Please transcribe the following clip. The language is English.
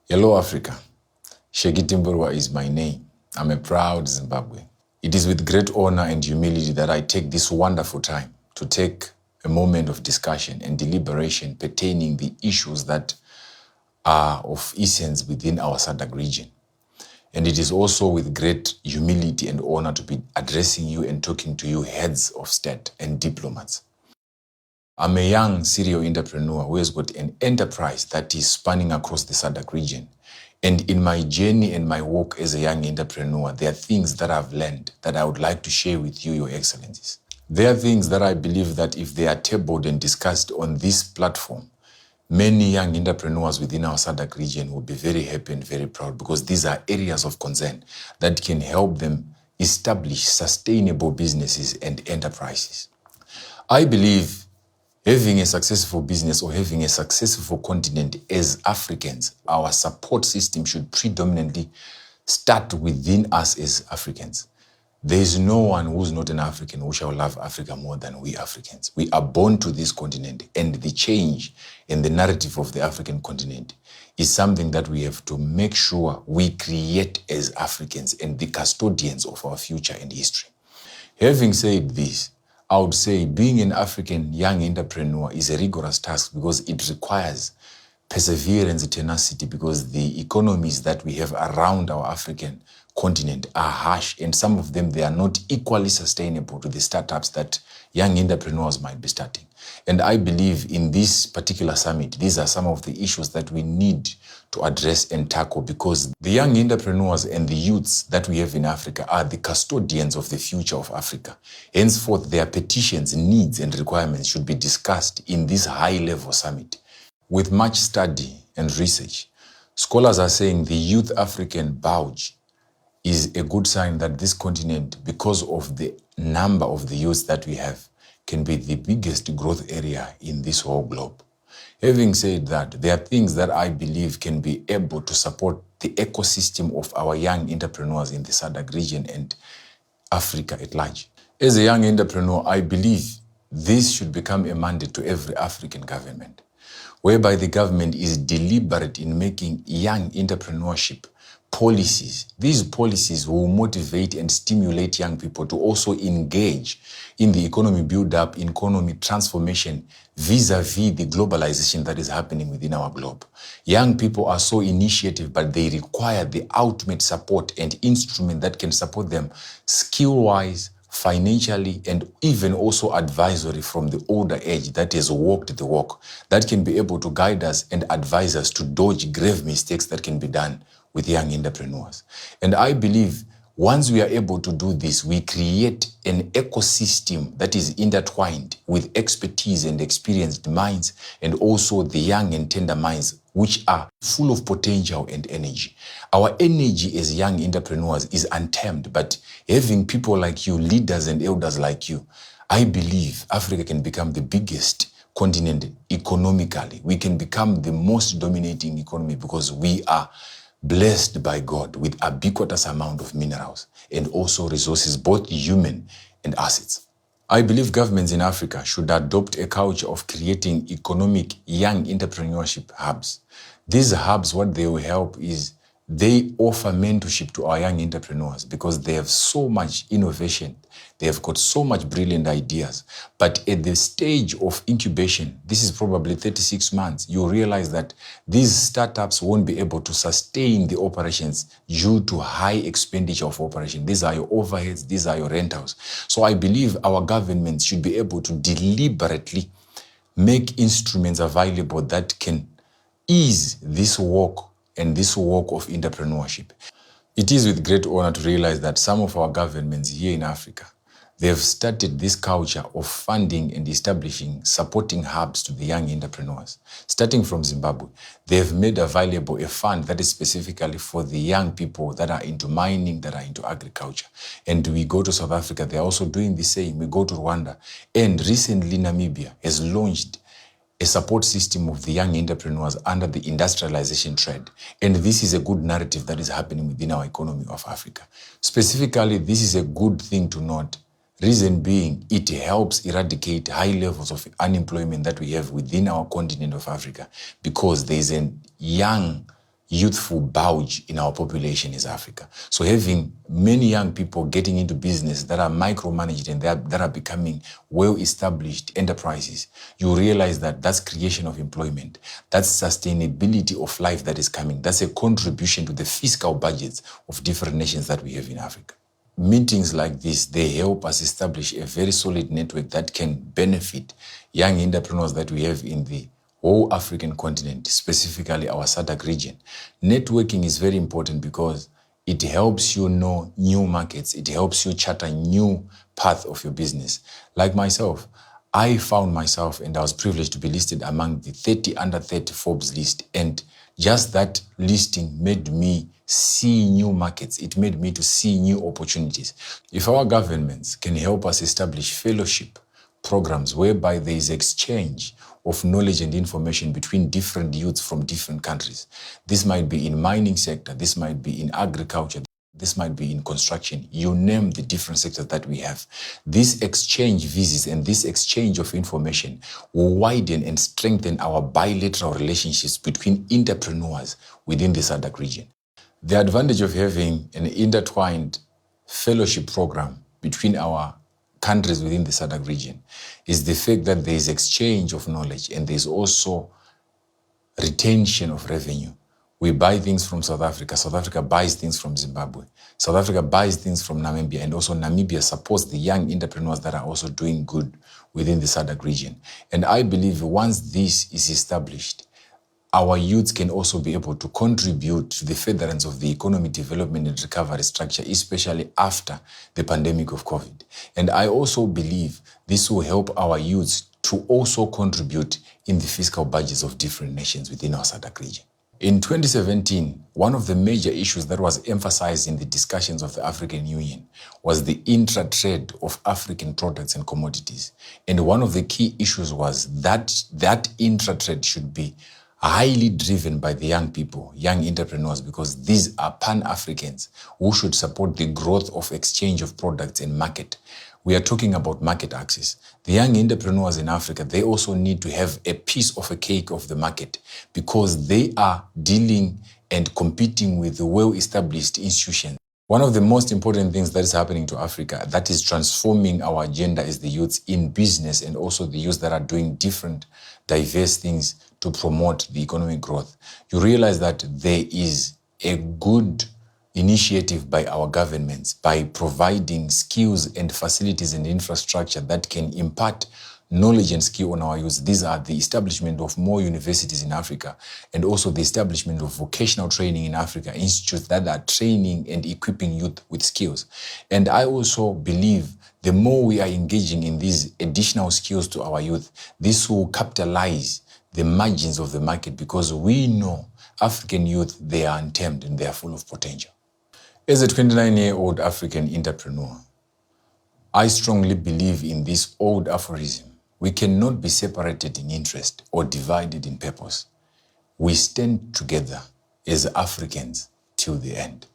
Hello, Africa. Shacky Timburwa is my name. I'm a proud Zimbabwean. It is with great honor and humility that I take this wonderful time to take a moment of discussion and deliberation pertaining the issues that are of essence within our SADC region. And it is also with great humility and honor to be addressing you and talking to you heads of state and diplomats. I'm a young serial entrepreneur who has got an enterprise that is spanning across the SADC region. And in my journey and my work as a young entrepreneur, there are things that I've learned that I would like to share with you, Your Excellencies. There are things that I believe that if they are tabled and discussed on this platform, many young entrepreneurs within our SADC region will be very happy and very proud, because these are areas of concern that can help them establish sustainable businesses and enterprises. I believe having a successful business or having a successful continent as Africans, our support system should predominantly start within us as Africans. There is no one who's not an African who shall love Africa more than we Africans. We are born to this continent, and the change in the narrative of the African continent is something that we have to make sure we create as Africans and the custodians of our future and history. Having said this, I would say being an African young entrepreneur is a rigorous task, because it requires perseverance and tenacity, because the economies that we have around our African continent are harsh, and some of them, they are not equally sustainable to the startups that young entrepreneurs might be starting. And I believe in this particular summit, these are some of the issues that we need to address and tackle, because the young entrepreneurs and the youths that we have in Africa are the custodians of the future of Africa. Henceforth, their petitions, needs, and requirements should be discussed in this high-level summit. With much study and research, scholars are saying the youth African bulge is a good sign that this continent, because of the number of the youths that we have, can be the biggest growth area in this whole globe. Having said that, there are things that I believe can be able to support the ecosystem of our young entrepreneurs in the SADC region and Africa at large. As a young entrepreneur, I believe this should become a mandate to every African government, whereby the government is deliberate in making young entrepreneurship policies. These policies will motivate and stimulate young people to also engage in the economy build-up, economy transformation, vis-a-vis the globalization that is happening within our globe. Young people are so initiative, but they require the ultimate support and instrument that can support them skill-wise, financially, and even also advisory from the older age that has walked the walk, that can be able to guide us and advise us to dodge grave mistakes that can be done with young entrepreneurs. And I believe once we are able to do this, we create an ecosystem that is intertwined with expertise and experienced minds, and also the young and tender minds, which are full of potential and energy. Our energy as young entrepreneurs is untamed, but having people like you, leaders and elders like you, I believe Africa can become the biggest continent economically. We can become the most dominating economy, because we are blessed by God with a ubiquitous amount of minerals and also resources, both human and assets. I believe governments in Africa should adopt a culture of creating economic young entrepreneurship hubs. These hubs, what they will help is they offer mentorship to our young entrepreneurs, because they have so much innovation. They have got so much brilliant ideas. But at the stage of incubation, this is probably 36 months, you realize that these startups won't be able to sustain the operations due to high expenditure of operation. These are your overheads, these are your rentals. So I believe our governments should be able to deliberately make instruments available that can ease this work and this work of entrepreneurship. It is with great honor to realize that some of our governments here in Africa, they have started this culture of funding and establishing supporting hubs to the young entrepreneurs. Starting from Zimbabwe, they have made available a fund that is specifically for the young people that are into mining, that are into agriculture. And we go to South Africa, they're also doing the same. We go to Rwanda. And recently, Namibia has launched a support system of the young entrepreneurs under the industrialization trend. And this is a good narrative that is happening within our economy of Africa. Specifically, this is a good thing to note. Reason being, it helps eradicate high levels of unemployment that we have within our continent of Africa, because there is a young youthful bulge in our population is Africa. So having many young people getting into business that are micromanaged and that are becoming well-established enterprises, you realize that that's creation of employment. That's sustainability of life that is coming. That's a contribution to the fiscal budgets of different nations that we have in Africa. Meetings like this, they help us establish a very solid network that can benefit young entrepreneurs that we have in the whole African continent, specifically our SADC region. Networking is very important because it helps you know new markets. It helps you chart a new path of your business. Like myself, I found myself and I was privileged to be listed among the 30 under 30 Forbes list. And just that listing made me see new markets. It made me to see new opportunities. If our governments can help us establish fellowship programs whereby there is exchange of knowledge and information between different youths from different countries. This might be in mining sector, this might be in agriculture, this might be in construction. You name the different sectors that we have. This exchange visits and this exchange of information will widen and strengthen our bilateral relationships between entrepreneurs within the SADC region. The advantage of having an intertwined fellowship program between our countries within the SADC region is the fact that there is exchange of knowledge and there is also retention of revenue. We buy things from South Africa. South Africa buys things from Zimbabwe. South Africa buys things from Namibia, and also Namibia supports the young entrepreneurs that are also doing good within the SADC region. And I believe once this is established, our youths can also be able to contribute to the furtherance of the economic development and recovery structure, especially after the pandemic of COVID. And I also believe this will help our youths to also contribute in the fiscal budgets of different nations within our SADC region. In 2017, one of the major issues that was emphasized in the discussions of the African Union was the intra-trade of African products and commodities. And one of the key issues was that intra-trade should be highly driven by the young people, young entrepreneurs, because these are Pan-Africans who should support the growth of exchange of products and market. We are talking about market access. The young entrepreneurs in Africa, they also need to have a piece of a cake of the market because they are dealing and competing with the well-established institutions. One of the most important things that is happening to Africa that is transforming our agenda is the youths in business and also the youths that are doing different, diverse things to promote the economic growth. You realize that there is a good initiative by our governments by providing skills and facilities and infrastructure that can impart knowledge and skill on our youth. These are the establishment of more universities in Africa and also the establishment of vocational training in Africa, institutes that are training and equipping youth with skills. And I also believe the more we are engaging in these additional skills to our youth, this will capitalize the margins of the market because we know African youth, they are untamed and they are full of potential. As a 29-year-old African entrepreneur, I strongly believe in this old aphorism. We cannot be separated in interest or divided in purpose. We stand together as Africans till the end.